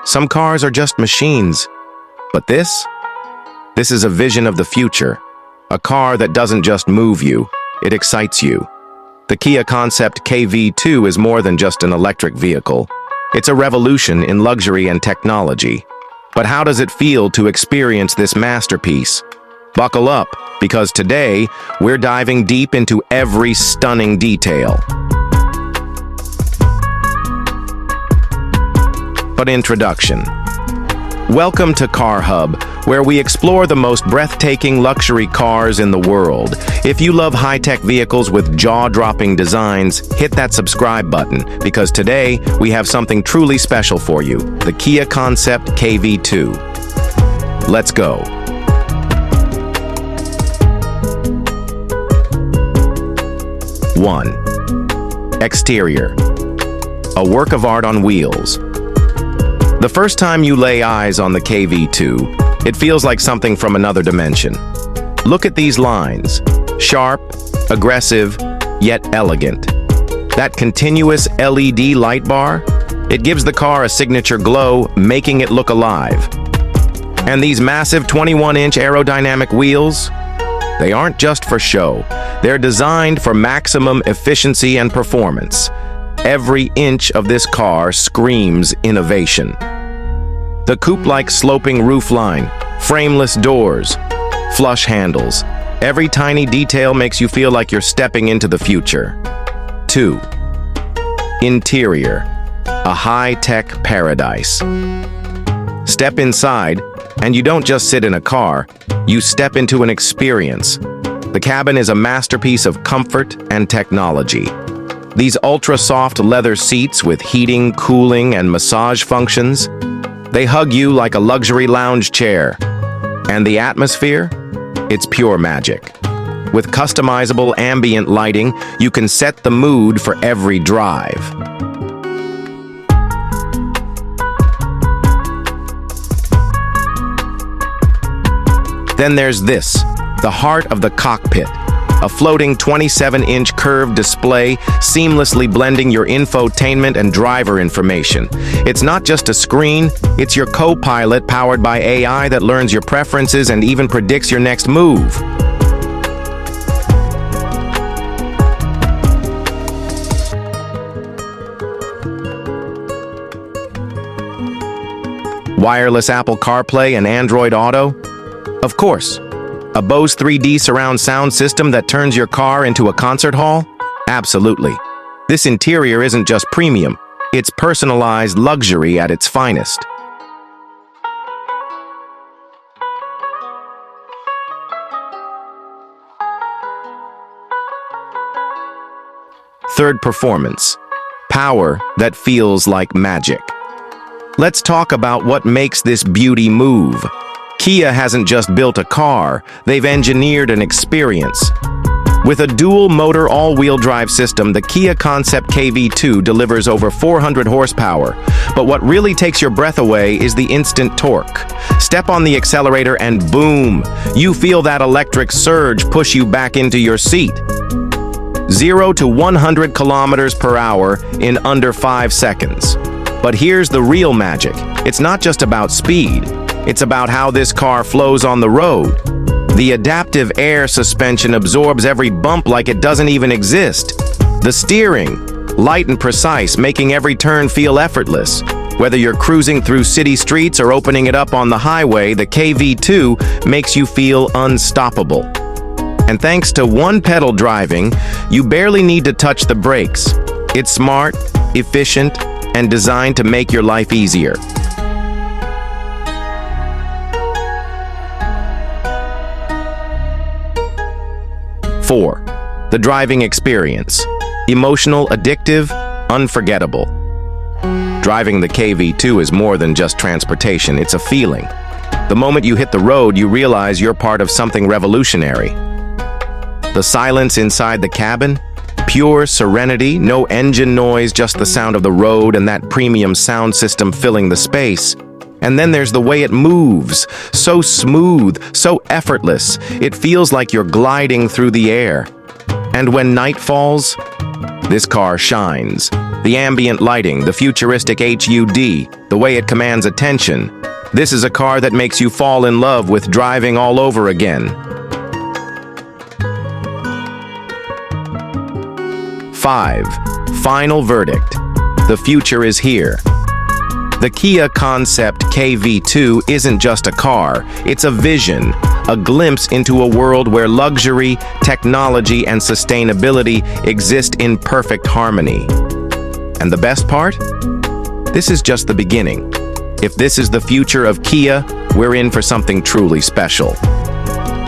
Some cars are just machines. But this is a vision of the future. A car that doesn't just move you, it excites you. The Kia Concept KV2 is more than just an electric vehicle. It's a revolution in luxury and technology. But how does it feel to experience this masterpiece? Buckle up, because today, we're diving deep into every stunning detail. But introduction. Welcome to Car Hub, where we explore the most breathtaking luxury cars in the world. If you love high-tech vehicles with jaw-dropping designs, hit that subscribe button, because today we have something truly special for you, the Kia Concept KV2. Let's go. One. Exterior. A work of art on wheels. The first time you lay eyes on the KV2, it feels like something from another dimension. Look at these lines. Sharp, aggressive, yet elegant. That continuous LED light bar, it gives the car a signature glow, making it look alive. And these massive 21-inch aerodynamic wheels, they aren't just for show. They're designed for maximum efficiency and performance. Every inch of this car screams innovation. The coupe-like sloping roofline, frameless doors, flush handles. Every tiny detail makes you feel like you're stepping into the future. 2. Interior. A high-tech paradise. Step inside, and you don't just sit in a car, you step into an experience. The cabin is a masterpiece of comfort and technology. These ultra-soft leather seats with heating, cooling, and massage functions, they hug you like a luxury lounge chair. And the atmosphere? It's pure magic. With customizable ambient lighting, you can set the mood for every drive. Then there's this, the heart of the cockpit. A floating 27-inch curved display seamlessly blending your infotainment and driver information. It's not just a screen, it's your co-pilot powered by AI that learns your preferences and even predicts your next move. Wireless Apple CarPlay and Android Auto? Of course. A Bose 3D surround sound system that turns your car into a concert hall? Absolutely. This interior isn't just premium, it's personalized luxury at its finest. Third, performance. Power that feels like magic. Let's talk about what makes this beauty move. Kia hasn't just built a car, they've engineered an experience. With a dual-motor all-wheel drive system, the Kia Concept KV2 delivers over 400 horsepower. But what really takes your breath away is the instant torque. Step on the accelerator and boom! You feel that electric surge push you back into your seat. 0 to 100 kilometers per hour in under 5 seconds. But here's the real magic. It's not just about speed. It's about how this car flows on the road. The adaptive air suspension absorbs every bump like it doesn't even exist. The steering, light and precise, making every turn feel effortless. Whether you're cruising through city streets or opening it up on the highway, the KV2 makes you feel unstoppable. And thanks to one-pedal driving, you barely need to touch the brakes. It's smart, efficient, and designed to make your life easier. 4. The driving experience. Emotional, addictive, unforgettable. Driving the KV2 is more than just transportation, it's a feeling. The moment you hit the road, you realize you're part of something revolutionary. The silence inside the cabin? Pure serenity, no engine noise, just the sound of the road and that premium sound system filling the space. And then there's the way it moves, so smooth, so effortless, it feels like you're gliding through the air. And when night falls, This car shines. The ambient lighting, the futuristic HUD, the way it commands attention. This is a car that makes you fall in love with driving all over again. 5. Final verdict. The future is here. The Kia Concept KV2 isn't just a car, it's a vision, a glimpse into a world where luxury, technology, and sustainability exist in perfect harmony. And the best part? This is just the beginning. If this is the future of Kia, we're in for something truly special.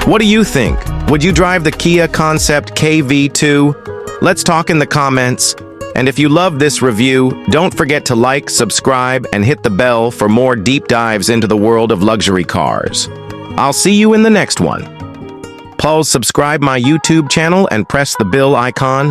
What do you think? Would you drive the Kia Concept KV2? Let's talk in the comments. And if you love this review, don't forget to like, subscribe, and hit the bell for more deep dives into the world of luxury cars. I'll see you in the next one. Please subscribe my YouTube channel and press the bell icon